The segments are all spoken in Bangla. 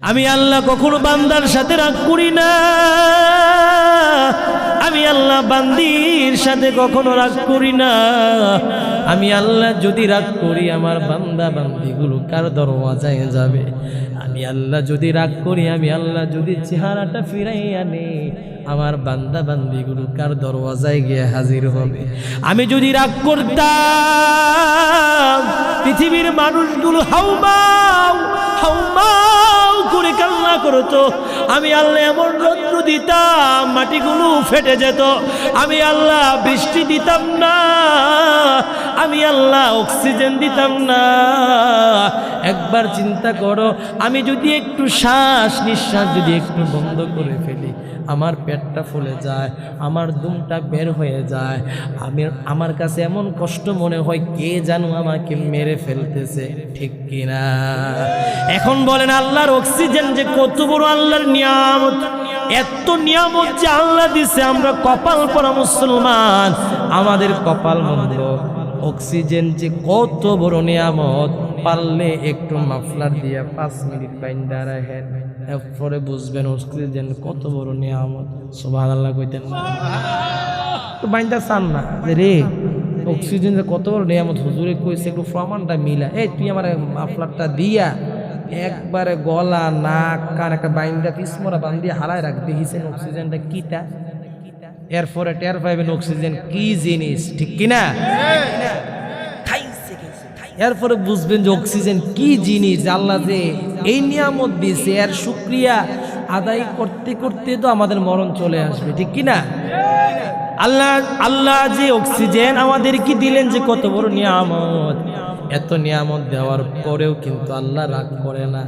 আমি আল্লাহ কখনো বান্দার সাথে রাগ করি না। আমি আল্লাহ বান্দির সাথে কখনো রাগ করি না। আমি আল্লাহ যদি রাগ করি আমার বান্দা বান্দিগুলো কার দরওয়াজায় যাবে? আমি আল্লাহ যদি রাগ করি, আমি আল্লাহ যদি চেহারাটা ফিরাই আনি, আমার বান্দা বান্দিগুলো কার দরওয়াজায় গিয়ে হাজির হবে? আমি যদি রাগ করতাম পৃথিবীর মানুষগুলো হাউমাউ হাউমাউ করে কান্না করতো। আমি আল্লাহ এমন রৌদ্র দিতাম মাটিগুলো ফেটে যেত। আমি আল্লাহ বৃষ্টি দিতাম না। আমি আল্লাহ অক্সিজেন দিতাম না। একবার চিন্তা করো, আমি যদি একটু শ্বাস নিঃশ্বাস যদি একটু বন্ধ করে ফেলি, আমার পেটটা ফুলে যায়, আমার দুমটা বের হয়ে যায়। আমার কাছে এমন কষ্ট মনে হয় কে জানো আমাকে মেরে ফেলতেছে, ঠিক কিনা? এখন বলেন আল্লাহর অক্সিজেন যে কত বড় আল্লাহর নিয়ামত, এত নিয়ামত যে আল্লাহ দিছে। আমরা কপাল পরা মুসলমান, আমাদের কপাল মন্দ। অক্সিজেন যে কত বড় নিয়ামত, পারলে একটু মাফলার দিয়ে 5 মিনিট বাইন্দা রাখেন, এরপরে বুঝবেন অক্সিজেন কত বড় নিয়ামত। সুবহানাল্লাহ কইতেন না? তো বাইন্দা চান না যে রে অক্সিজেন যে কত বড় নিয়ামত, হুজুরে কইছে একটু প্রমাণটা মিলা। এই তুই আমার মাফলারটা দিয়া একবারে গলা নাক কান একটা বাইন্দা পিসমরা বান্দিয়ে হারায় রাখ, দেখিছেন অক্সিজেনটা কিটা। এরপরে টের পাইবেন অক্সিজেন কি জিনিস, ঠিক কিনা? এরপরে বুঝবেন যে অক্সিজেন কি জিনিস। আল্লাহ যে এই নিয়ামত দিয়েছে, এর শুকরিয়া আদায় করতে করতে তো আমাদের মরণ চলে আসবে, ঠিক কিনা? আল্লাহ যে অক্সিজেন আমাদেরকে দিলেন, যে কত বড় নিয়ামত। এত নিয়ামত দেওয়ার পরেও কিন্তু আল্লাহ রাগ করে না।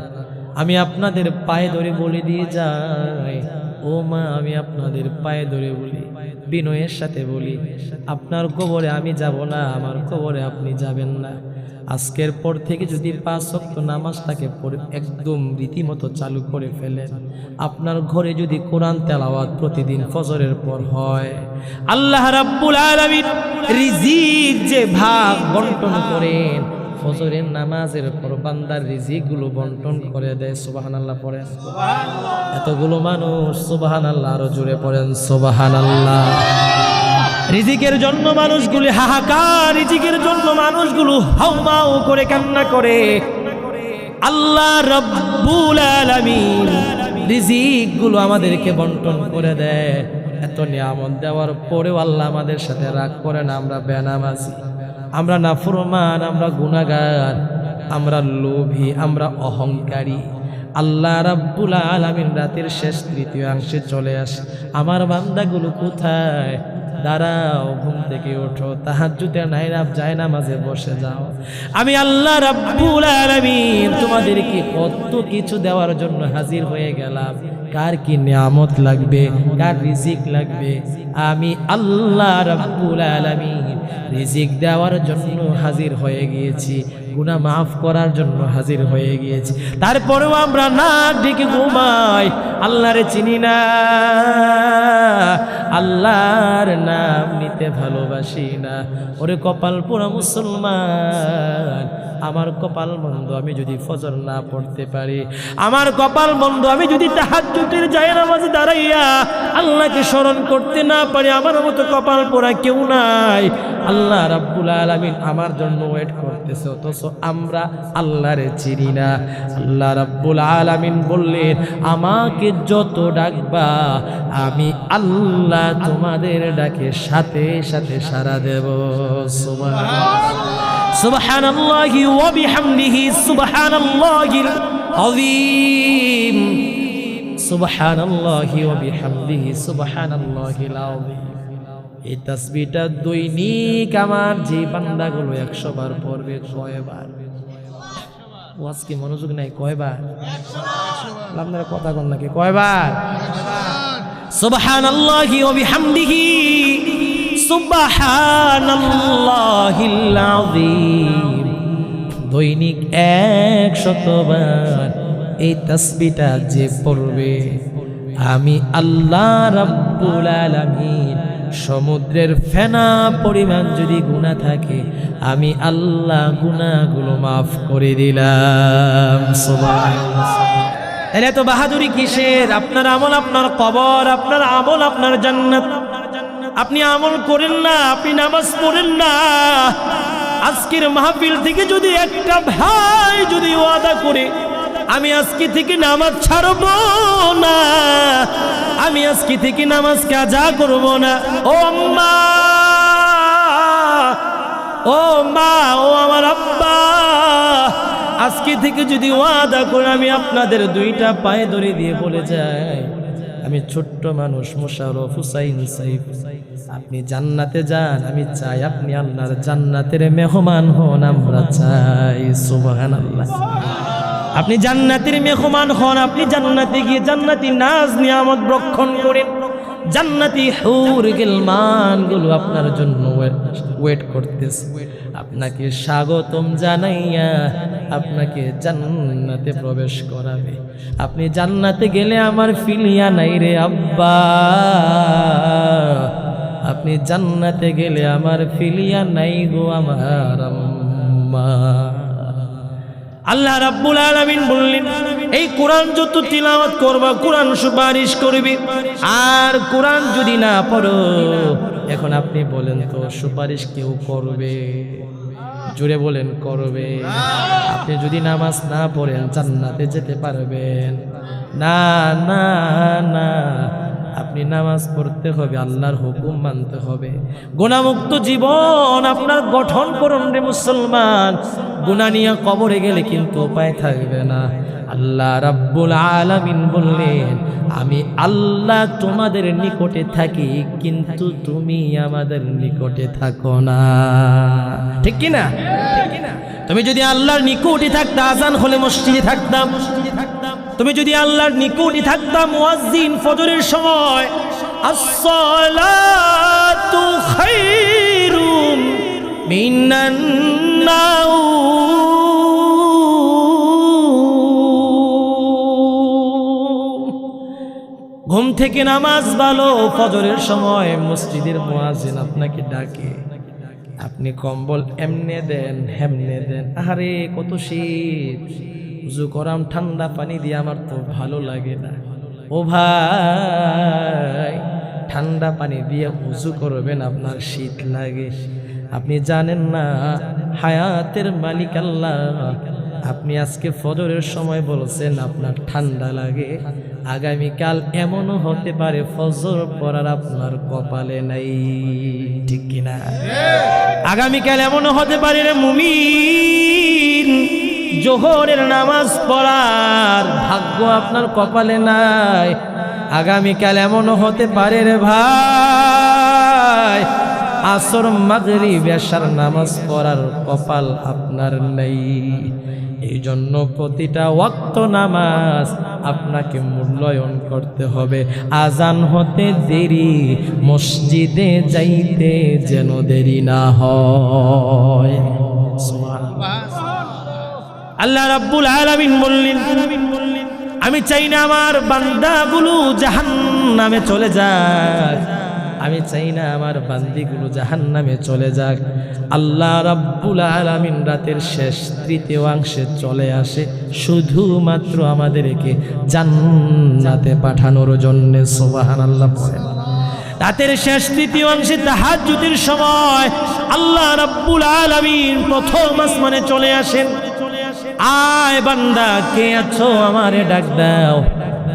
আমি আপনাদের পায়ে ধরে বলে দিয়ে যাই, ও মা, আমি আপনাদের পায়ে ধরে বলি, বিনয়ের সাথে বলি, আপনার কবরে আমি যাব না, আমার কবরে আপনি যাবেন না। আজকের পর থেকে যদি 5 ওয়াক্ত নামাজটাকে একদম রীতিমতো চালু করে ফেলেন, আপনার ঘরে যদি কোরআন তেলাওয়াত প্রতিদিন ফজরের পর হয়, আল্লাহ রাব্বুল আলামিন রিজিক যে ভাগ বন্টন করেন, ফজরের নামাজের পর বান্দার রিজিকগুলো বন্টন করে দেয়। সুবহানাল্লাহ পড়েন। এতগুলো মানুষ সুবহানাল্লাহ, আরো জোরে পড়েন সুবহানাল্লাহ। রিজিকের জন্য মানুষগুলো হাহাকার, রিজিকের জন্য মানুষগুলো হাউমাউ করে কান্না করে। আল্লাহ রাব্বুল আলামিন রিজিকগুলো আমাদেরকে বন্টন করে দেয়। এত নিয়ামত দেওয়ার পরেও আল্লাহ আমাদের সাথে রাগ করে না। আমরা বেনামাজি, আমরা নাফরমান, আমরা গুনাহগার, আমরা লোভী, আমরা অহংকারী। আল্লাহ রাব্বুল আলামিন রাতের শেষ তৃতীয়াংশে চলে আসে, আমার বান্দাগুলো কোথায়? দাঁড়াও, ঘুম থেকে ওঠো, তাহাজ্জুদের জায়নামাজে বসে যাও। আমি আল্লাহ রাব্বুল আলামিন তোমাদেরকে কত কিছু দেওয়ার জন্য হাজির হয়ে গেলাম। কার কি নিয়ামত লাগবে, কার রিজিক লাগবে, আমি আল্লাহ রাব্বুল আলামিন রিজিক দেওয়ার জন্য হাজির হয়ে গিয়েছি, গুনাহ মাফ করার জন্য হাজির হয়ে গিয়েছি। তারপরেও আমরা নাক ডেকে ঘুমাই, আল্লাহরে চিনি না, আল্লাহর নাম নিতে ভালোবাসি না। ওরে কপাল পোড়া মুসলমান, আমার কপাল মন্দ আমি যদি ফজর না পড়তে পারি, আমার কপাল মন্দ আমি যদি তাহাজ্জুদের জায়নামাজে দাঁড়াইয়া আল্লাহকে স্মরণ করতে না পারি, আমার মতো কপাল পোড়া কেউ নাই। আল্লাহ রাব্বুল আলামিন আমার জন্য ওয়েট করতেছে, অথচ আমরা আল্লাহরে চিনি না। আল্লাহ রাব্বুল আলামিন বললেন, আমাকে যত ডাকবা আমি আল্লাহ তোমাদের ডাকে সাথে সাথে সাড়া দেব। সুবহানাল্লাহি ওয়া বিহামদিহি সুবহানাল্লাহিল আযীম, সুবহানাল্লাহি ওয়া বিহামদিহি সুবহানাল্লাহিল আযীম। এই তাসবিহটা দৈনিক আমার যে বান্দাগুলো 100 বার পড়বে, কয়বার? ওয়াজ কি মনোযোগ নাই? কয়বার? আপনারা কথা বলেন নাকি? কয়বার? সুবহানাল্লাহি ওয়া বিহামদিহি সুবহানাল্লাহিল আযীম। দৈনিক 100 বার এই তাসবিহটা যে পড়বে, আমি আল্লাহ রাব্বুল আলামিন সমুদ্রের ফেনা পরিমাণ যদি গুনাহ থাকে, আমি আল্লাহ গুনাহগুলো মাফ করে দিলাম। সুবহানাল্লাহ। তাহলে এত বাহাদুরি কিসের? আপনার আমল আপনার কবর, আপনার আমল আপনার জান্নাত। আপনি আমল করেন না, আপনি নামাজ পড়েন না। আজকের মাহফিল থেকে যদি একটা ভাই যদি ওয়াদা করে আমি আজকে থেকে নামাজ ছাড়বো না, আমি আজকে থেকে নামাজ কাজা করব না, ও আম্মা, ও মা, ও আমার আব্বা, আজকে থেকে যদি ওয়াদা করে আমি আপনাদের দুইটা পায়ে ধরে দিয়ে বলে যাই, আমি ছোট্ট মানুষ মোশাররফ হুসাইন সাইফ, আপনি জান্নাতে যান, আমি চাই আপনি আল্লাহর জান্নাতের মেহমান হন, আমরা চাই। সুবহানাল্লাহ। আপনি জান্নাতের মেহমান হন, আপনি জান্নাতে গিয়ে জান্নাতি নাজ নিয়ামত ভক্ষণ করেন, জান্নাতি হুর গিলমান গুলো আপনার জন্য ওয়েট করতেছে, আপনাকে স্বাগতম জানাইয়া আপনাকে জান্নাতে প্রবেশ করাবে। আপনি জান্নাতে গেলে আমার ফিলিয়া নাই রে আব্বা, আপনি জান্নাতে গেলে আমার ফিলিয়া নাই গো আমার আম্মা। আল্লাহ রাব্বুল আলামিন বললেন, এই কোরআন যত তিলাওয়াত করবা কোরআন সুপারিশ করবে, আর কোরআন যদি না পড়ো, এখন আপনি বলেন তো সুপারিশ কেউ করবে? জুড়ে বলেন করবে? আপনি যদি নামাজ না পড়েন জান্নাতে যেতে পারবেন না? না না, আপনি নামাজ পড়তে হবে, আল্লাহর হুকুম মানতে হবে। গুনাহমুক্ত জীবন আপনার গঠন করুন রে মুসলমান। গুনাহ নিয়ে কবরে গেলে কিন্তু উপায় থাকবে না। আল্লাহ রাব্বুল আলামিন বললেন, আমি আল্লাহ তোমাদের নিকটে থাকি, কিন্তু তুমি আমাদের নিকটে থাকো না। ঠিক কি না? তুমি যদি আল্লাহর নিকটে থাকতা, আজান হলে মসজিদে থাকতাম। তুমি যদি আল্লাহর নিকটে থাকতাম, মুয়াজ্জিন ফজরের সময় আসসালাতু খায়রুম মিনান নাওম, ঘুম থেকে নামাজ ভালো। ফজরের সময় মসজিদের মুয়াজ্জিন আপনাকে ডাকে, আপনি কম্বল এমনে দেন হেমনে দেন, আরে কত শীত, উযু করাম ঠান্ডা পানি দিয়ে, আমার তো ভালো লাগে না। ও ভাই, ঠান্ডা পানি দিয়ে উযু করবেন, আপনার শীত লাগে। আপনি জানেন না হায়াতের মালিক আল্লাহ, আপনি আজকে ফজরের সময় বলছেন আপনার ঠান্ডা লাগে, আগামীকাল এমনও হতে পারে ফজর পড়ার আপনার কপালে নাই। ঠিক কিনা? আগামীকাল এমনও হতে পারে রে মুমিন, জোহরের নামাজ পড়ার ভাগ্য আপনার কপালে নাই। আগামীকাল এমনও হতে পারে রে ভাই, আসর মাগরিব এশার নামাজ পড়ার কপাল আপনার নেই। এই জন্য প্রতিটা ওয়াক্ত নামাজ আপনাকে মূল্যায়ন করতে হবে। আজান হতে দেরি, মসজিদে যাইতে যেন দেরি না হয়। আল্লাহ রাব্বুল আলামিন বললেন, আমি চাই না আমার বান্দাগুলো জাহান্নামে চলে যাক, আমি চাই না আমার বান্দিগুলো জাহান্নামে চলে যাক। আল্লাহ রাব্বুল আলামিন রাতের শেষ তৃতীয়াংশে চলে আসে শুধুমাত্র আমাদেরকে জান্নাতে পাঠানোর জন্য। সুবহানাল্লাহ পড়েন। রাতের শেষ তৃতীয়াংশে তাহাজ্জুদের সময় আল্লাহ রাব্বুল আলামিন প্রথম আসমানে চলে আসেন। আয় বান্দা কে আছো, আমারে ডাক দাও।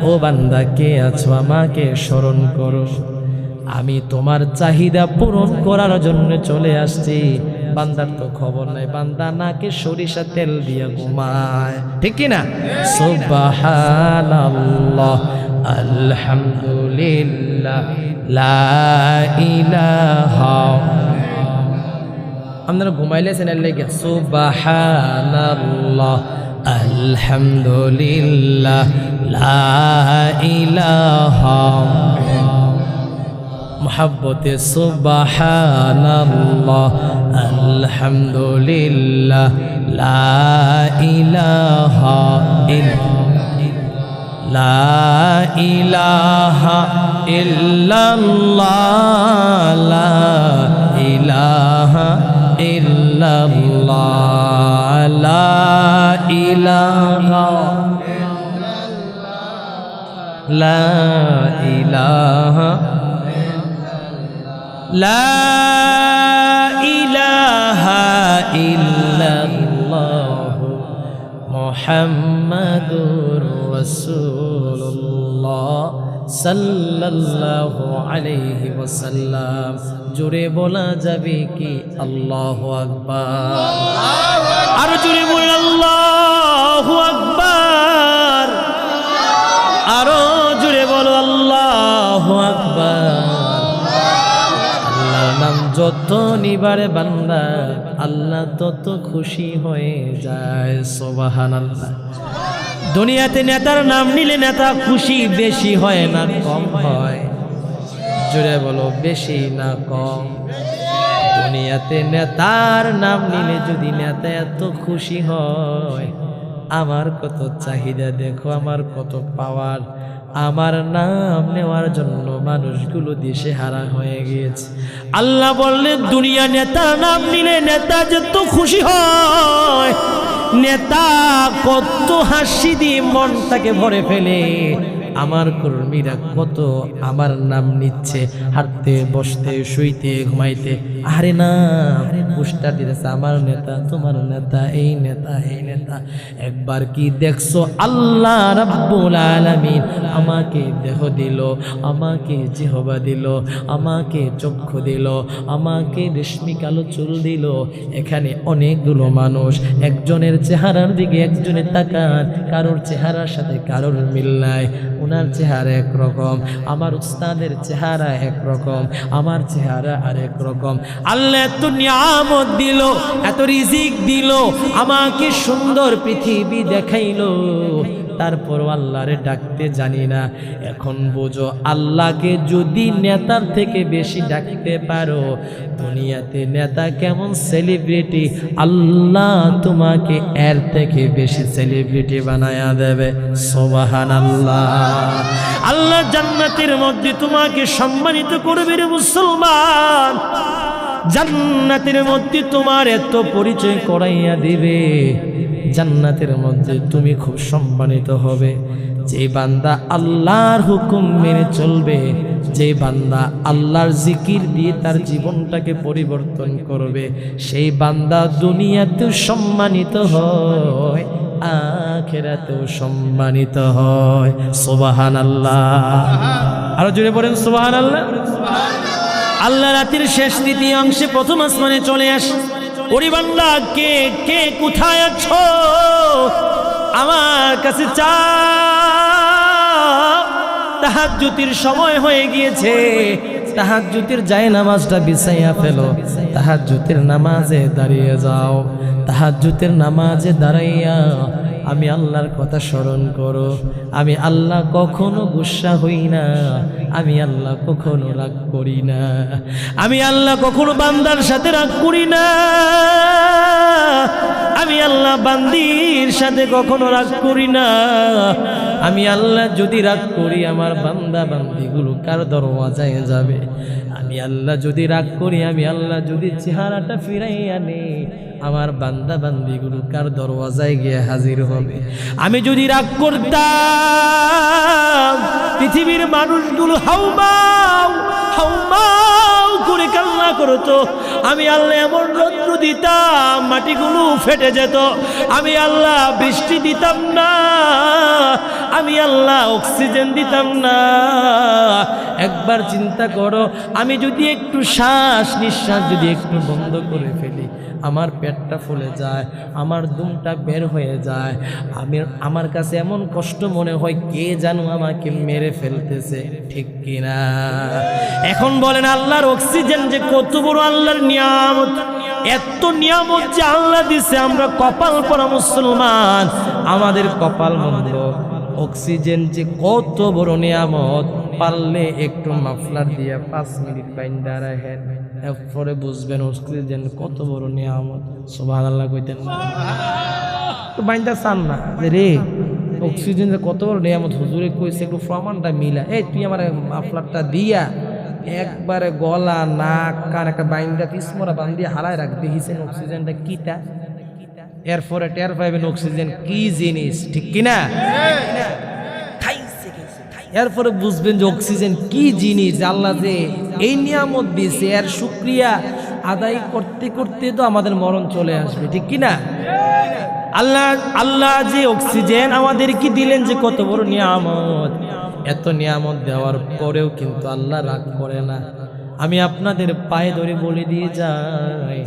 ও বান্দা কে আছো, আমাকে স্মরণ করো, আমি তোমার চাহিদা পূরণ করার জন্য চলে আসছি। বান্দার তো খবর নাই, বান্দা নাকে সরিষা তেল দিয়া ঘুমায়। ঠিক কি না? সুবহানাল্লাহ, আলহামদুলিল্লাহ, লা ইলাহা, আপনারা ঘুমাইলেছেন এর লেগে। সুবহানাল্লাহ, আলহামদুলিল্লাহ, লা ইলাহা, মোহাব্বতে সুবহানাল্লাহ, আলহামদুলিল্লাহ, লা ইলাহা লা ইলাহা ইল্লাল্লাহ, লা ইলাহা ইল্লাল্লাহ, লা ইলাহা লা ইলাহা লা ইলাহা ইল্লাল্লাহ মুহাম্মাদুর রাসূলুল্লাহ সাল্লাল্লাহু আলাইহি ওয়াসাল্লাম। জোরে বলা যাবে কি আল্লাহু আকবার? আর জোরে বল আল্লাহু আকবার। আরো জোরে বলো আল্লাহু আকবার। আল্লাহর নাম যত নিবারে বান্দা আল্লাহ তত খুশি হয়ে যায়। সুবহানাল্লাহ। দুনিয়াতে নেতার নাম নিলে নেতা খুশি বেশি হয় না কম হয়? জোরে বলো বেশি না কম? দুনিয়াতে নেতার নাম নিলে যদি নেতা এত খুশি হয়, আমার কত চাহিদা দেখো, আমার কত পাওয়ার, আমার নাম নেওয়ার জন্য মানুষগুলো দেশে হারা হয়ে গিয়েছে। আল্লাহ বললেন দুনিয়া নেতার নাম নিলে নেতা যত খুশি হয়, নেতা কত হাসি দিয়ে মনটাকে ভরে ফেলে, আমার কর্মীরা কত আমার নাম নিচ্ছে, হাঁটতে বসতে শুইতে ঘুমাইতে। আরে না, পোস্টার দিতেছে আমার নেতা, তোমার নেতা, এই নেতা, এই নেতা। একবার কি দেখছো আল্লাহ রাব্বুল আলামিন আমাকে দেহ দিল, আমাকে জিহবা দিল, আমাকে চক্ষু দিল, আমাকে রেশমি কালো চুল দিল। এখানে অনেকগুলো মানুষ, একজনের চেহারার দিকে একজনের তাকান, কারোর চেহারার সাথে কারোর মিল নাই। ওনার চেহারা একরকম, আমার উস্তাদের চেহারা একরকম, আমার চেহারা আরেক রকম। আল্লাহ এত নিয়ামত দিল, এত রিজিক দিল, আমাকে সুন্দর পৃথিবী দেখাইলো, তারপর আল্লাহরে ডাকতে জানি না। এখন বোঝো আল্লাহকে যদি নেতার থেকে বেশি ডাকতে পারো, দুনিয়াতে নেতা কেমন সেলিব্রিটি, আল্লাহ তোমাকে এর থেকে বেশি সেলিব্রিটি বানায়া দেবে। সুবহানাল্লাহ। আল্লাহ জান্নাতের মধ্যে তোমাকে সম্মানিত করবে রে মুসলমান। জান্নাতের মধ্যে তোমার এত পরিচয় করাইয়া দিবে, জান্নাতের মধ্যে তুমি খুব সম্মানিত হবে। যে বান্দা আল্লাহর হুকুম মেনে চলবে, যে বান্দা আল্লাহর জিকির দিয়ে তার জীবনটাকে পরিবর্তন করবে, সেই বান্দা দুনিয়াতেও সম্মানিত হয়, আখিরাতেও সম্মানিত হয়। সুবহানাল্লাহ। আরো জোরে বলেন সুবহানাল্লাহ। আল্লাহ রাতের শেষ তৃতীয় অংশে প্রথম আসমানে চলে আসে। ওরে বান্দা, কে কে কোথায় আছো? আমার কাছে চাও। তাহাজ্জুদের সময় হয়ে গিয়েছে, তাহাজ্জুদের জায়নামাজটা বিছাইয়া ফেলো, তাহাজ্জুদের নামাজে দাঁড়িয়ে যাও। তাহাজ্জুদের নামাজে দাঁড়াইয়া আমি আল্লাহর কথা স্মরণ করো। আমি আল্লাহ কখনো গুসা হই না, আমি আল্লাহ কখনো রাগ করি না, আমি আল্লাহ কখনো বান্দার সাথে রাগ করি না, আমি আল্লাহ বান্দির সাথে কখনো রাগ করি না। আমি আল্লাহ যদি রাগ করি, আমার বান্দা বান্দিগুলো কার দরওয়াজায় যাবে? আমি আল্লাহ যদি রাগ করি, আমি আল্লাহ যদি চেহারাটা ফিরাইয়া নেই, আমার বান্দা বান্দিগুলো কার দরওয়াজায় গিয়ে হাজির হবে? আমি যদি রাগ করতাম, পৃথিবীর মানুষগুলো হাউমাউ হাউমাউ করে কান্না করতো। আমি আল্লাহ এমন রৌদ্র দিতাম, মাটিগুলো ফেটে যেত। আমি আল্লাহ বৃষ্টি দিতাম না, আমি আল্লাহ অক্সিজেন দিতাম না। একবার চিন্তা করো, আমি যদি একটু শ্বাস নিঃশ্বাস যদি একটু বন্ধ করে ফেলি, আমার পেটটা ফুলে যায়, আমার দুমটা বের হয়ে যায়। আমার কাছে এমন কষ্ট মনে হয়, কে জানো আমাকে মেরে ফেলতেছে, ঠিক কিনা? এখন বলেন আল্লাহর অক্সিজেন যে কত বড় আল্লাহর নিয়ামত, এত নিয়ামত যে আল্লাহ দিছে, আমরা কপাল পরা মুসলমান, আমাদের কপাল মন্দ। অক্সিজেন যে কত বড় নিয়ামত, পারলে একটু মাফলার দিয়া 5 মিনিট বাইন্দা রাখেন, এরপরে বুঝবেন অক্সিজেন কত বড় নিয়ামত। সুবহানাল্লাহ কইতেন না? তো বাইন্দা চান না যে রে অক্সিজেন কত বড় নিয়ামত, হুজুরে কইছে একটু প্রমাণটা মিলা। এই তুই আমার মাফলারটা দিয়া একবারে গলা নাক কান একটা বাইন্দা পিসমরা বান্দিয়া হারায় রাখ, দেখিছেন অক্সিজেনটা কিটা, এরপরে টের পাইবেন অক্সিজেন কি জিনিস, ঠিক কিনা? খাইছে খাইছে খাই এরপরে বুঝবেন যে অক্সিজেন কি জিনিস, আল্লাহ যে এই নিয়ামত দিয়েছে এর শুকরিয়া আদায় করতে করতে তো আমাদের মরণ চলে আসবে, ঠিক কি না? আল্লাহ যে অক্সিজেন আমাদেরকে দিলেন, যে কত বড় নিয়ামত। এত নিয়ামত দেওয়ার পরেও কিন্তু আল্লাহ রাগ করে না। আমি আপনাদের পায়ে ধরে বলে দিয়ে যাই,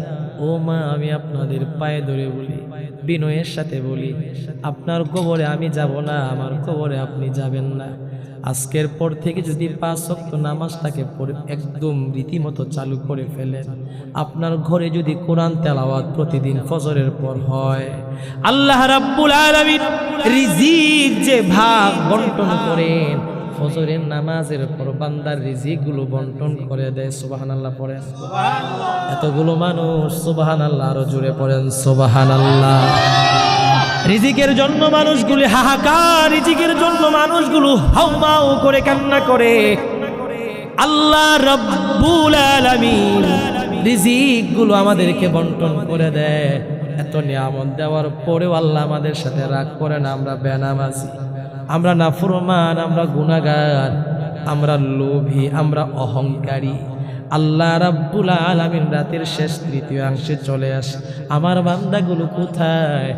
ও মা, আমি আপনাদের পায়ে ধরে বলি, বিনয়ের সাথে বলি, আপনার কবরে আমি যাব না, আমার কবরে আপনি যাবেন না। আজকের পর থেকে যদি 5 ওয়াক্ত নামাজটাকে পড়ে একদম রীতিমতো চালু করে ফেলেন, আপনার ঘরে যদি কোরআন তেলাওয়াত প্রতিদিন ফজরের পর হয়, আল্লাহ রাব্বুল আলামিন রিজিক যে ভাগ বন্টন করেন, ফজরের নামাজের পর বান্দার রিজিকগুলো বন্টন করে দেয়। সুবহানাল্লাহ পড়েন। এতগুলো মানুষ সুবহানাল্লাহ, আরো জোরে পড়েন সুবহানাল্লাহ। রিজিকের জন্য মানুষগুলো হাহাকার, রিজিকের জন্য মানুষগুলো হাউমাউ করে কান্না করে। আল্লাহ রাব্বুল আলামিন রিজিকগুলো আমাদেরকে বন্টন করে দেয়। এত নিয়ামত দেওয়ার পরেও আল্লাহ আমাদের সাথে রাগ করে না। আমরা বেনামাজি, আমরা নাফরমান, আমরা গুনাহগার, আমরা লোভী, আমরা অহংকারী। আল্লাহ রাব্বুল আলামিন রাতের শেষ তৃতীয়াংশে চলে আসে, আমার বান্দাগুলো কোথায়?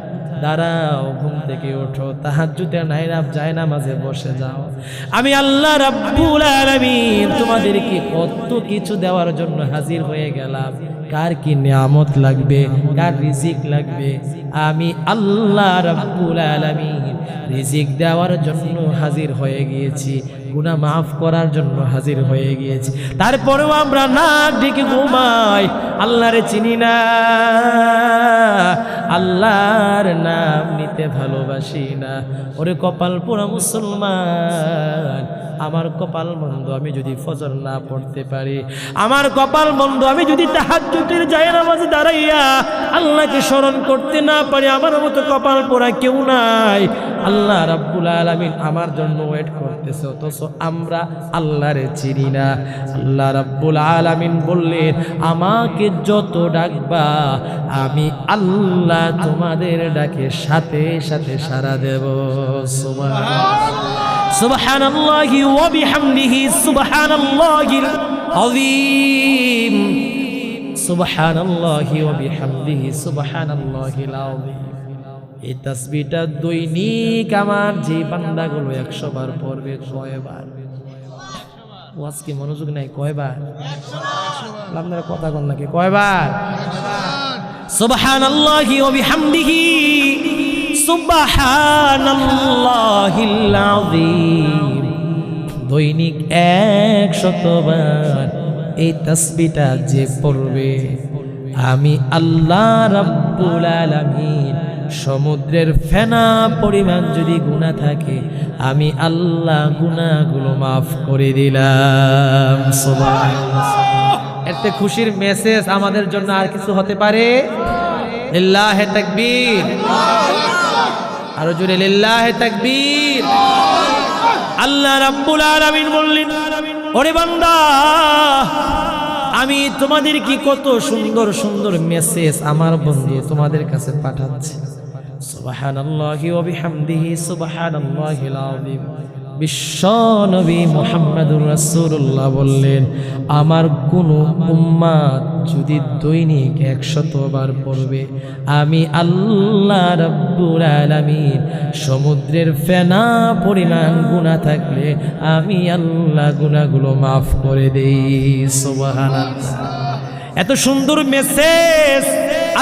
দাঁড়াও, ঘুম থেকে ওঠো, তাহাজ্জুদের জায়নামাজে বসে যাও। আমি আল্লাহ রাব্বুল আলামিন তোমাদেরকে কত কিছু দেওয়ার জন্য হাজির হয়ে গেলাম। কার কি নিয়ামত লাগবে, কার রিজিক লাগবে, আমি আল্লাহ রাব্বুল আলামিন রিজিক দেওয়ার জন্য হাজির হয়ে গিয়েছি, গুনাহ মাফ করার জন্য হাজির হয়ে গিয়েছি। তারপরেও আমরা নাক ঢেকে ঘুমাই, আল্লাহরে চিনি না, আল্লাহর নাম নিতে ভালোবাসি না। ওরে কপাল পোড়া মুসলমান, আমার কপাল মন্দ আমি যদি ফজর না পড়তে পারি, আমার কপাল মন্দ আমি যদি তাহাজ্জুদের জায়নামাজে দাঁড়াইয়া আল্লাহকে স্মরণ করতে না পারি, আমার মতো কপাল পোড়া কেউ নাই। আল্লাহ রাব্বুল আলামিন আমার জন্য ওয়েট করতেছে, অথচ আমরা আল্লাহরে চিনি না। আল্লাহ রাব্বুল আলামিন বললেন, আমাকে যত ডাকবা আমি আল্লাহ তোমাদের ডাকে সাথে সাথে সাড়া দেব। সুবহানাল্লাহি ওয়া বিহামদিহি সুবহানাল্লাহিল আযীম, সুবহানাল্লাহি ওয়া বিহামদিহি সুবহানাল্লাহিল আযীম। এই তাসবিহটা দৈনিক আমার যে বান্দাগুলো 100 বার পড়বে, কয়বার? ওয়াজ কি মনোযোগ নাই? কয়বার? আপনারা কথা বলেন নাকি? কয়বার? সুবহানাল্লাহি ওয়া বিহামদিহি সুবহানাল্লাহিল আযীম। দৈনিক 100 বার এই তাসবিহটা যে পড়বে, আমি আল্লাহ রাব্বুল আলামিন সমুদ্রের ফেনা পরিমাণ যদি গুনাহ থাকে, আমি আল্লাহ গুনাহগুলো মাফ করে দিলাম। সুবহানাল্লাহ। এতে খুশির মেসেজ আমাদের জন্য আর কিছু হতে পারে? লিল্লাহি তাকবীর, আরো জোরে লিল্লাহি তাকবীর। আল্লাহ রাব্বুল আলামিন বললেন, ওরে বান্দা, আমি তোমাদের কি কত সুন্দর সুন্দর মেসেজ আমার বন্ধু তোমাদের কাছে পাঠাচ্ছি। সুবহানাল্লাহি ওয়া বিহামদিহি সুবহানাল্লাহিল আযীম। বিশ্ব নবী মুহাম্মদুর রাসূলুল্লাহ বললেন, আমার কোন উম্মত যদি দৈনিক 100 বার পড়বে, আমি আল্লাহ রাব্বুল আলামিন সমুদ্রের ফেনা পরিমাণ গুনাহ থাকলে আমি আল্লাহ গুনাহগুলো মাফ করে দেই। সুবহানাল্লাহ। এত সুন্দর মেসেজ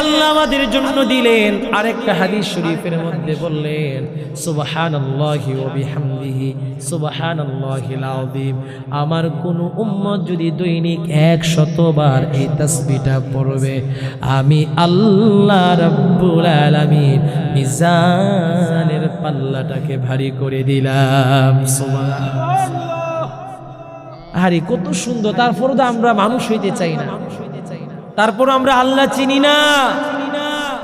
আল্লাহ আমাদের জন্য দিলেন। আরেকটা হাদিস শরীফের মধ্যে বললেন, সুবহানাল্লাহি ওয়া বিহামদিহি সুবহানাল্লাহিল আযীম। আমার কোন উম্মত যদি দৈনিক 100 বার এই তাসবিহটা পড়বে, আমি আল্লাহ রাব্বুল আলামিন মিজানের পাল্লাটাকে ভারী করে দিলাম। সুবহানাল্লাহ। আরে কত সুন্দর। তারপরও তো আমরা মানুষ হইতে চাই না, তারপর আমরা আল্লাহ চিনি না,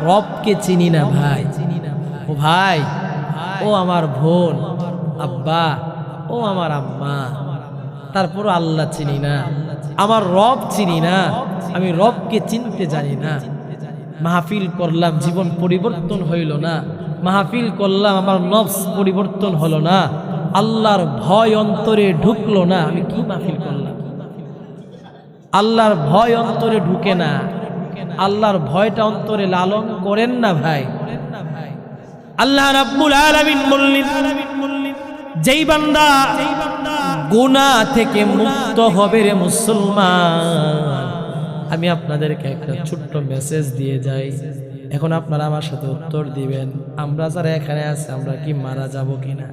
রবকে চিনি না। ভাই, ও ভাই, ও আমার বোন, আব্বা, ও আমার আম্মা, তারপর আল্লাহ চিনি না, আমার রব চিনি না, আমি রবকে চিনতে জানি না। মাহফিল করলাম, জীবন পরিবর্তন হইল না। মাহফিল করলাম, আমার নফস পরিবর্তন হলো না। আল্লাহর ভয় অন্তরে ঢুকলো না, আমি কি মাহফিল করলাম। আল্লাহর ভয় অন্তরে ঢুকে না, আল্লাহর ভয়টা অন্তরে লালন করেন না ভাই। আল্লাহ রাব্বুল আলামিন বললেন, যেই বান্দা গুনাহ থেকে মুক্ত হবে রে মুসলমান, আমি আপনাদেরকে একটা ছোট্ট মেসেজ দিয়ে যাই। এখন আপনারা আমার সাথে উত্তর দিবেন, আমরা যারা এখানে আছি আমরা কি মারা যাব কিনা?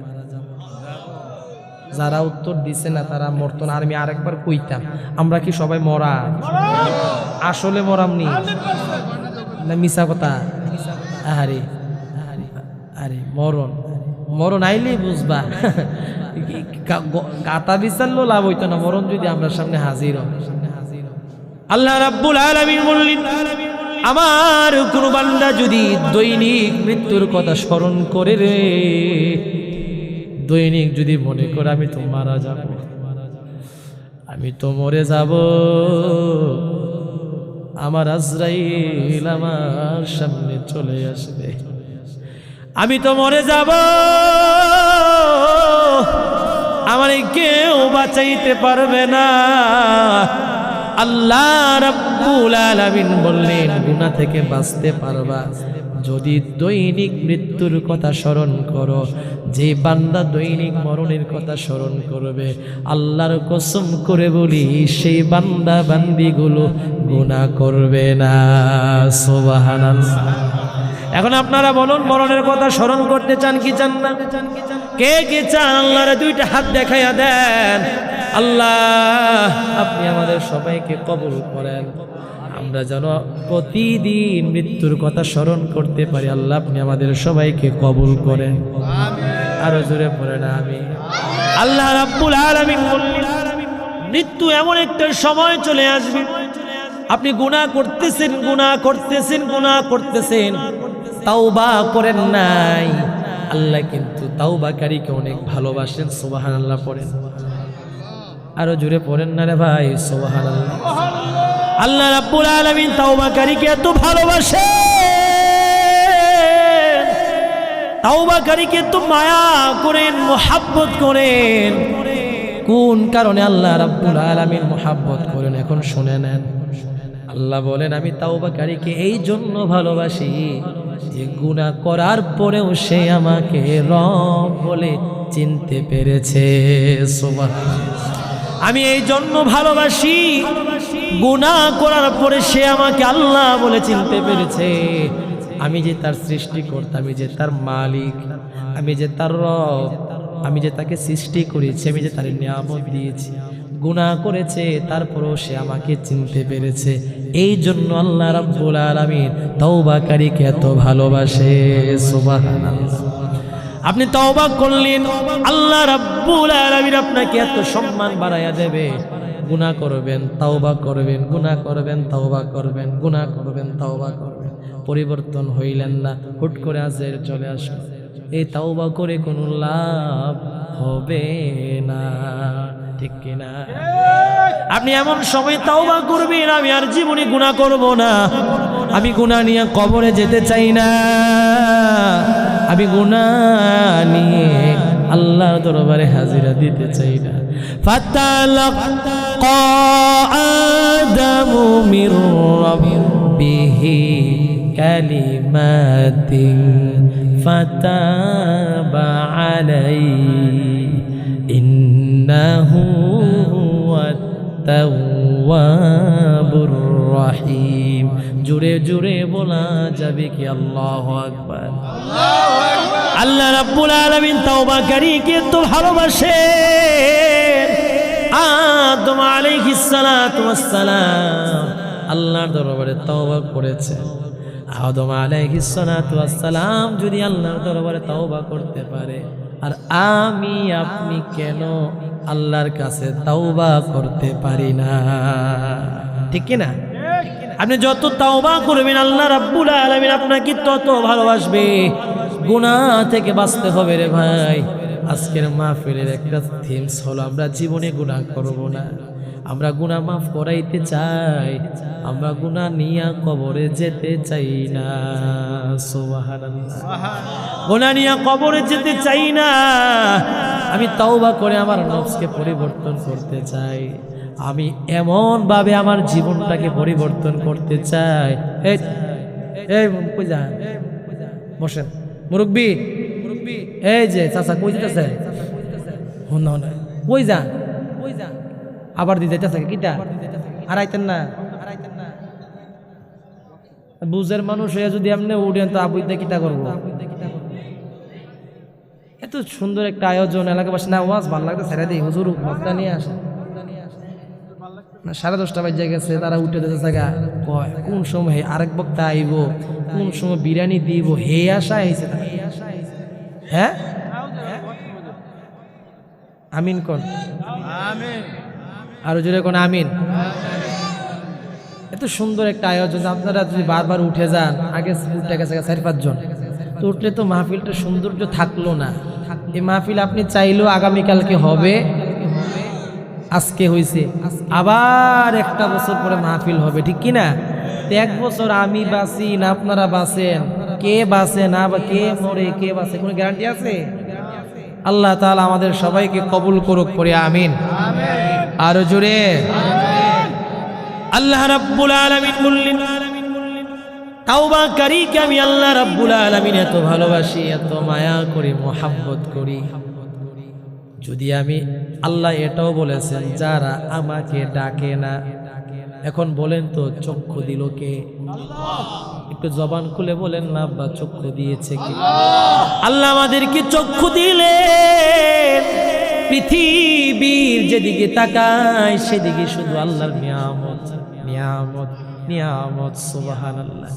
যারা উত্তর দিছে না তারা মরতো না। আর আমি আরেকবার কইতাম, আমরা কি সবাই মরা? আসলে মরামনি না মিছা কথা? আরে আরে মরণ মরণ আইলেই বুঝবা। গাতা বিচারলো লাভ হইতো না, মরণ যদি আমরা সামনে হাজির হয়। আল্লাহ রাব্বুল আলামিন বললেন, আমার কোন বান্দা যদি দৈনিক মৃত্যুর কথা স্মরণ করে রে, দৈনিক যদি মনে করে আমি তো মারা যাব, আমি তো মরে যাব, আমার আজরাইল আমার সামনে চলে আসবে, আমি তো মরে যাব, আমার কেউ বাঁচাইতে পারবে না। আল্লাহ রাব্বুল আলামিন বললেন, গুনাহ থেকে বাঁচতে পারবা যদি দৈনিক মৃত্যুর কথা স্মরণ করো। যে বান্দা দৈনিক মরণের কথা স্মরণ করবে, আল্লাহর কসম করে বলি সেই বান্দা বান্দিগুলো গুনাহ করবে না। সুবহানাল্লাহ। এখন আপনারা বলুন, মরণের কথা স্মরণ করতে চান কি চান না? কে কে চান? আল্লাহর দুইটা হাত দেখাইয়া দেন। আল্লাহ আপনি আমাদের সবাইকে কবুল করেন, আমরা যেন প্রতিদিন মৃত্যুর কথা স্মরণ করতে পারি। আল্লাহ আপনি আমাদের সবাইকে কবুল করেন। আরো জোরে পড়েন আমিন। আল্লাহ রাব্বুল আলামিন বললেন, মৃত্যু এমন একটা সময় চলে আসবে, আপনি গুনাহ করতেছেন গুনাহ করতেছেন গুনাহ করতেছেন, তাওবা করেন নাই। আল্লাহ কিন্তু তাওবাকারীকে অনেক ভালোবাসেন। সুবহানাল্লাহ পড়েন, আরো জোরে পড়েন না রে ভাই, সুবহানাল্লাহ। আল্লাহ রাব্বুল আলামিন তাওবাকারীকে এত ভালোবাসেন, তাওবাকারীকে তো মায়া করেন, মুহাব্বত করেন। কোন কারণে আল্লাহ রাব্বুল আলামিন মুহাব্বত করেন এখন শুনে নেন। আল্লাহ বলেন, আমি তাওবাকারীকে এই জন্য ভালোবাসি যে গুনাহ করার পরেও সে আমাকে রব বলে চিনতে পেরেছে। সুবহানাল্লাহ। আমি এই জন্য ভালোবাসি, গুনাহ করার পরে সে আমাকে আল্লাহ বলে চিনতে পেরেছে। আমি যে তার সৃষ্টিকর্তা, আমি যে তার মালিক, আমি যে তার রব, আমি যে তাকে সৃষ্টি করেছি, আমি যে তার নিয়ামত দিয়েছি। গুনাহ করেছে তারপরেও সে আমাকে চিনতে পেরেছে। এই জন্য আল্লাহ রাব্বুল আলামিন তাওবাকারীকে এত ভালোবাসে। সুবহানাল্লাহ। আপনি তওবা করলেন, আল্লাহ রাব্বুল আলামিন আপনাকে এত সম্মান বাড়াইয়া দেবে। গুনাহ করবেন, তাওবা করবেন, গুনাহ করবেন, তাওবা করবেন, গুনাহ করবেন, তাওবা করবেন, পরিবর্তন হইলেন না, হুট করে আজের চলে আসবে। এই তাওবা করে কোনো লাভ হবে না, ঠিক কিনা? আপনি এমন সময় তাওবা করবেন, আমি আর জীবনে গুনাহ করব না, আমি গুনাহ নিয়ে কবরে যেতে চাই না, আমি গুনাহ নিয়ে আল্লাহর দরবারে হাজিরা দিতে চাই না। ফাতালাক্কা আদামু মির রাব্বিহি কালিমাতিন ফাতাবা আলাইহি ইন্নাহু হুয়াত তাওয়াবুর রহিম। জোরে জোরে বলা যাবে কি আল্লাহু আকবার? আল্লাহ রাব্বুল আলামিন তাওবাকারীকে তো ভালোবাসেন। আদম আলাইহিস সালাতু ওয়াস সালাম আল্লাহর দরবারে তওবা করেছেন। আদম আলাইহিস সালাতু ওয়াস সালাম যদি আল্লাহর দরবারে তওবা করতে পারে, আর আমি আপনি কেন আল্লাহর কাছে তওবা করতে পারি না? ঠিক কি না? আপনি যত তওবা করবেন আল্লাহ রাব্বুল আলামিন আপনাকে তত ভালোবাসবে। গুনাহ থেকে বাঁচতে হবে রে ভাই। আজকের মাহফিলের একটা থিমস হলো আমরা জীবনে গুনাহ করব না। আমরা গুনাহ মাফ করাইতে চাই, আমরা গুনাহ নিয়া কবরে যেতে চাই না। সুবহানাল্লাহ। গুনাহ নিয়া কবরে যেতে চাই না। আমি তওবা করে আমার নফসকে পরিবর্তন করতে চাই। আমি এমন ভাবে আমার জীবনটাকে পরিবর্তন করতে চাই। এই এই কই যান? বসেন মুরব্বি। এই যে চাচা কই যেতেছে? না না কই যান? আবার দিতে চাচা কিটা আর আইতেন না? বুঝের মানুষ হয়ে যদি এমনি উঠেন তো আবুইতে কিটা করবো? এত সুন্দর একটা আয়োজন, এলাকাবাসী না ওয়াজ ভালো লাগতো, ছেড়ে দিই হুজুর মক্কা নিয়ে আসে না। 10:30 বাজে গেছে, তারা উঠে দিতে জায়গা কয় কোন সময় আরেক বক্তা আইব, কোন সময় বিরিয়ানি দিব, হে আশা আইছে। হ্যাঁ আমিন কোন? আরো জোরে কোন আমিন। এত সুন্দর একটা আয়োজন, আপনারা যদি বারবার উঠে যান, আগে উঠে গেছে 4-5 জন, তো উঠলে তো মাহফিলটা সৌন্দর্য থাকলো না। এই মাহফিল আপনি চাইলেও আগামীকালকে হবে, আজকে হয়েছে, আবার একটা বছর পরে মাহফিল হবে, ঠিক কিনা? 1 বছর আমি বাঁচি না আপনারা বাঁচেন, কে বাঁচে না বা কে মরে কে বাঁচে কোনো গ্যারান্টি আছে? আল্লাহ তাআলা আমাদের সবাইকে কবুল করুক করে আমিন। আরো জোরে আল্লাহ রাব্বুল আলামিন বললেন, তাওবাকারীকে আমি আল্লাহ রাব্বুল আলামিন এত ভালোবাসি, এত মায়া করি, মোহাব্বত করি। যদি আমি আল্লাহ এটাও বলেছেন যারা আমাকে ডাকে না। এখন বলেন তো চক্ষু দিল কে? একটু জবান খুলে বলেন না আব্বা চক্ষু দিয়েছে কে? আল্লাহ আমাদেরকে চক্ষু দিলেন। পৃথিবীর যেদিকে তাকায় সেদিকে শুধু আল্লাহর নিয়ামত নিয়ামত নিয়ামত। সুবহানাল্লাহ।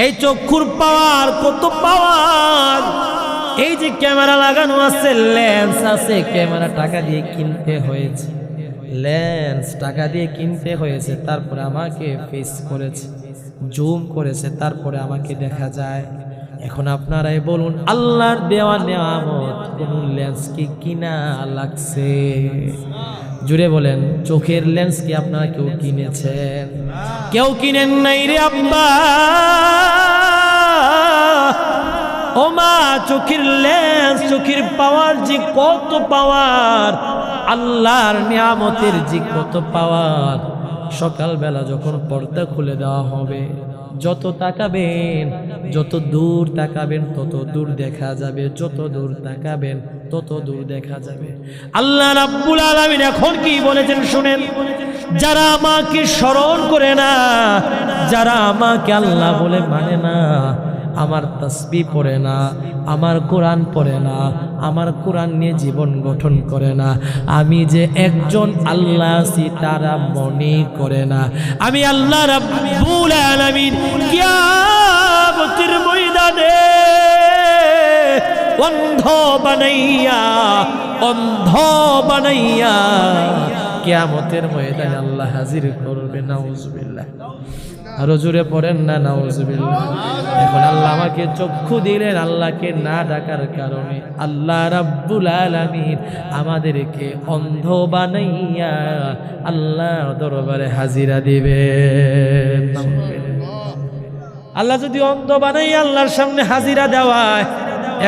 এই চক্ষুর পাওয়ার কত পাওয়ার! এই যে ক্যামেরা লাগানো আছে, লেন্স আছে, ক্যামেরা টাকা দিয়ে কিনতে হয়েছে, লেন্স টাকা দিয়ে কিনতে হয়েছে, তারপরে আমাকে ফেস করেছে, জুম করেছে, তারপরে আমাকে দেখা যায়। এখন আপনারাই বলুন, আল্লাহর দেওয়া নিয়ামত কোন লেন্স কি কিনা লাগছে? জুড়ে বলেন, চোখের লেন্স কি আপনারা কেউ কিনেছেন? কেউ কিনেন নাই রে আব্বা। ও মা, চোখের লেন্স, চোখের পাওয়ার যে কত পাওয়ার, আল্লাহর নিয়ামতের যে কত পাওয়ার। সকালবেলা যখন পর্দা খুলে দেওয়া হবে, যত তাকাবেন, যত দূর তাকাবেন তত দূর দেখা যাবে, যত দূর তাকাবেন তত দূর দেখা যাবে। আল্লাহ রাব্বুল আলামিন এখন কি বলেছেন শুনেন, যারা আমাকে স্মরণ করে না, যারা আমাকে আল্লাহ বলে মানে না, আমার তাসবিহ পড়ে না, আমার কোরআন পড়ে না, আমার কোরআন নিয়ে জীবন গঠন করে না, আমি যে একজন আল্লাহ আছি তারা মনে করে না, আমি আল্লাহ রাব্বুল আলামিন কিয়ামতের ময়দানে অন্ধ বানাইয়া কিয়ামতের ময়দানে আল্লাহ হাজির করবে। নাউজুবিল্লাহ। আরো জোরে পড়েন না নাউজুবিল্লাহ। এখন আল্লাহ আমাকে চক্ষু দিলেন, আল্লাহকে না ডাকার কারণে আল্লাহ রাব্বুল আলামিন আমাদেরকে অন্ধ বানাইয়া আল্লাহর দরবারে হাজিরা দিবেন। আল্লাহ যদি অন্ধ বানাইয়া আল্লাহর সামনে হাজিরা দেওয়ায়,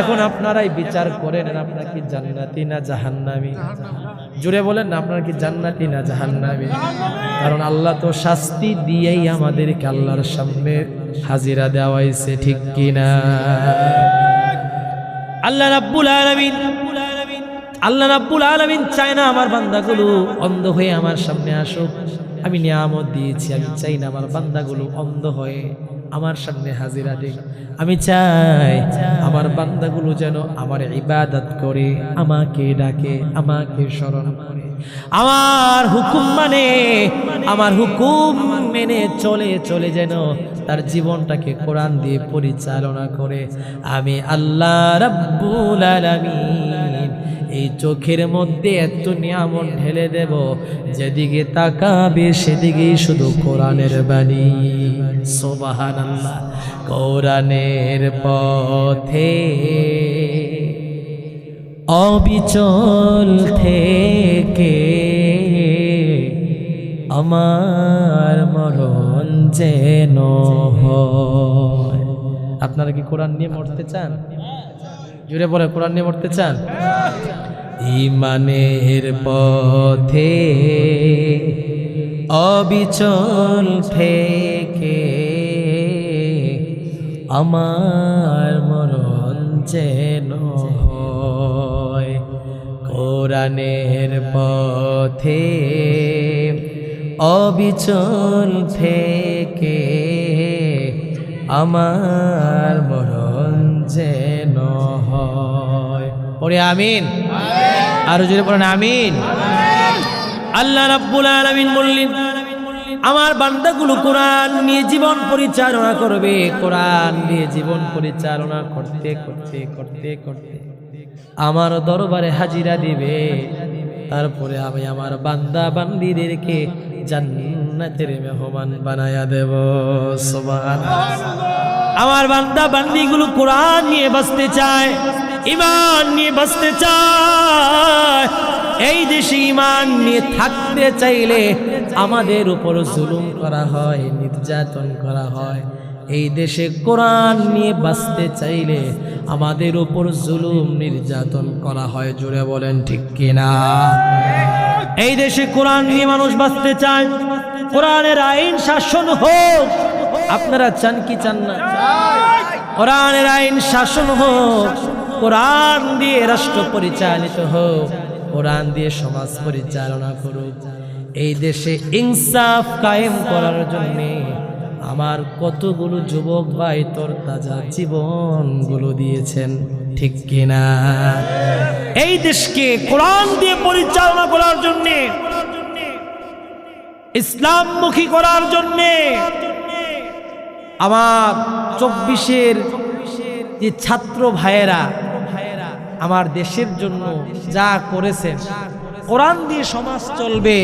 এখন আপনারাই বিচার করেন, আপনারা কি জান্নাতি না জাহান্নামী? জুড়ে বলেন না, আপনারা কি জান্নাতি না জাহান্নামী? কারণ আল্লাহ তো শাস্তি দিয়েই আমাদেরকে আল্লাহর সামনে হাজিরা দেওয়াইছে, ঠিক কিনা? আল্লাহ রাব্বুল আলামিন চায় না আমার বান্দাগুলো অন্ধ হয়ে আমার সামনে আসুক। আমি নিয়ামত দিয়েছি, আমি চাই না আমার বান্দাগুলো অন্ধ হয়ে আমার সামনে হাজিরা দেয়। আমি চাই আমার বান্দাগুলো যেন আমার ইবাদত করে, আমাকে ডাকে, আমাকে স্মরণ করে, আমার হুকুম মানে, আমার হুকুম মেনে চলে যেন তার জীবনটাকে কোরআন দিয়ে পরিচালনা করে। আমি আল্লাহ রাব্বুল আলামিন এই চোখের মধ্যে এত নিয়ামত ঢেলে দেব, যেদিকে তাকাবে সেদিকেই শুধু কোরআনের বাণী। সুবহানাল্লাহ। কোরআনের পথে অবিচল থেকে আমার মরণ যেন হয়। আপনারা কি কোরআন নিয়ে মরতে চান? জুড়ে বলে, কোরআন নিয়ে মরতে চান? ঈমানের পথে অবিচল থেকে আমার মরণ যেন হয়। কোরআনের পথে অবিচল থেকে আমার মরণ যেন হয়। পড়ে আমিন। আর জোরে পড়েন আমিন। আল্লাহ রাব্বুল আলামিন বললেন, আমার বান্দাগুলো কোরআন নিয়ে জীবন পরিচালনা করবে। কোরআন দিয়ে জীবন পরিচালনা করতে করতে করতে করতে আমার দরবারে হাজিরা দিবে। তারপরে আমি আমার বান্দা বান্দীদেরকে জান্নাতের মেহমান বানায়া দেব। সুবহানাল্লাহ। আমার বান্দা বান্দীগুলো কোরআন নিয়ে বাঁচতে চায়, ঈমান নিয়ে বাঁচতে চায়। এই দেশে ঈমান নিয়ে থাকতে চাইলে আমাদের উপর জুলুম করা হয়, নির্যাতন করা হয়। এই দেশে কোরআন নিয়ে বাঁচতে চাইলে আমাদের উপর জুলুম নির্যাতন করা হয়। জোরে বলেন ঠিক কিনা? এই দেশে কোরআন নিয়ে মানুষ বাঁচতে চায়, কোরআনের আইন শাসন হোক। আপনারা চান কি চান না? কোরআনের আইন শাসন হোক, কোরআন দিয়ে রাষ্ট্র পরিচালিত হোক, কোরআন দিয়ে সমাজ পরিচালনা করুক। এই দেশে ইনসাফ কায়েম করার জন্য আমার কতগুলো যুবক ভাই তরতাজা জীবনগুলো দিয়েছেন, ঠিক কিনা? এই দেশকে কোরআন দিয়ে পরিচালনা করার জন্য, ইসলামমুখী করার জন্য আমার 24-এর যে ছাত্র ভাইয়েরা আমার দেশের জন্য যা করেছেন, কোরআন দিয়ে সমাজ চলবে।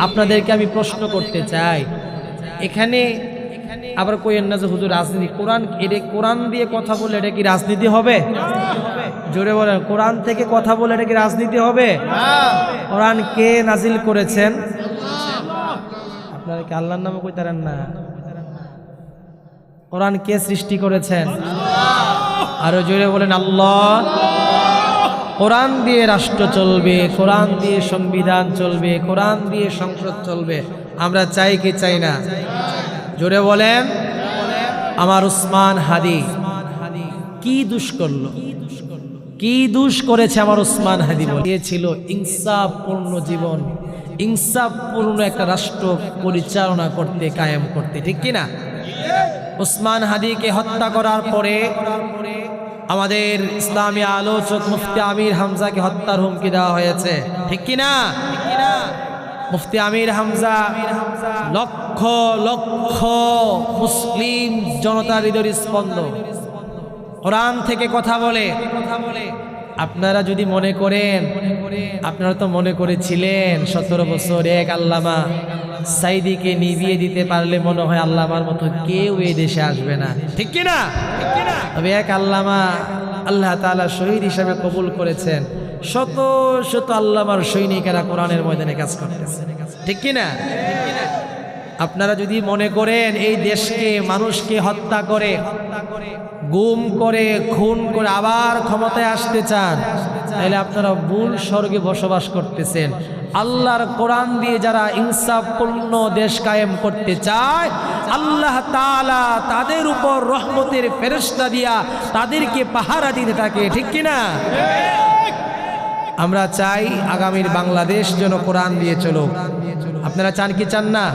আপনাদেরকে আমি প্রশ্ন করতে চাই, এখানে আবার কইেন না যে হুজুর রাজনীতি, কোরআন দিয়ে কথা বলে এটা কি রাজনীতি হবে? জোরে বলেন, কোরআন থেকে কথা বলে এটা কি রাজনীতি হবে? কোরআন কে নাজিল করেছেন? আপনারা কি আল্লাহর নামে কইতারেন না? কোরআন কে সৃষ্টি করেছেন? আরো জোরে বলেন আল্লাহ। কোরআন দিয়ে রাষ্ট্র চলবে, কোরআন দিয়ে সংবিধান চলবে, কোরআন দিয়ে সংসদ চলবে। আমরা চাই কি চাই না? জোরে বলেন। আমার উসমান হাদি কি দুষ করলো, কি দুষ করেছে আমার উসমান হাদি? ছিল ইনসাফপূর্ণ জীবন, ইনসাফপূর্ণ একটা রাষ্ট্র পরিচালনা করতে, কায়েম করতে, ঠিক কিনা? উসমান হাদিকে হত্যা করার পরে আমাদের ইসলামী আলোচক মুফতি আমির হামজাকে হত্যার হুমকি দেওয়া হয়েছে, ঠিক কিনা? মুফতি আমির হামজা লক্ষ লক্ষ মুসলিম জনতার হৃদয়ের স্পন্দন, কোরআন থেকে কথা বলে। আপনারা যদি মনে করেন, আপনারা তো মনে করেছিলেন 17 বছর এক আল্লামা সাইদিকে নিভিয়ে দিতে পারলে মনে হয় আল্লামার মতো কেউ এই দেশে আসবে না, ঠিক কিনা? তবে এক আল্লামা আল্লাহ তাআলা শহীদ হিসাবে কবুল করেছেন। শত শত আল্লামার সৈনিকেরা কোরআনের ময়দানে কাজ করতেছে, ঠিক কিনা? আপনারা যদি মনে করেন এই দেশকে, মানুষকে হত্যা করে, গুম করে, খুন করে আবার ক্ষমতায় আসতে চান, তাহলে আপনারা ভুল স্বর্গে বসবাস করতেছেন। আল্লাহর কোরআন দিয়ে যারা ইনসাফপূর্ণ দেশ কায়েম করতে চায়, আল্লাহ তাআলা তাদের উপর রহমতের ফেরেশতা দিয়া তাদেরকে পাহারা দিতে থাকে, ঠিক কিনা? আমরা চাই আগামীর বাংলাদেশ যেন কোরআন দিয়ে চলুক। আপনারা চান কি চান না?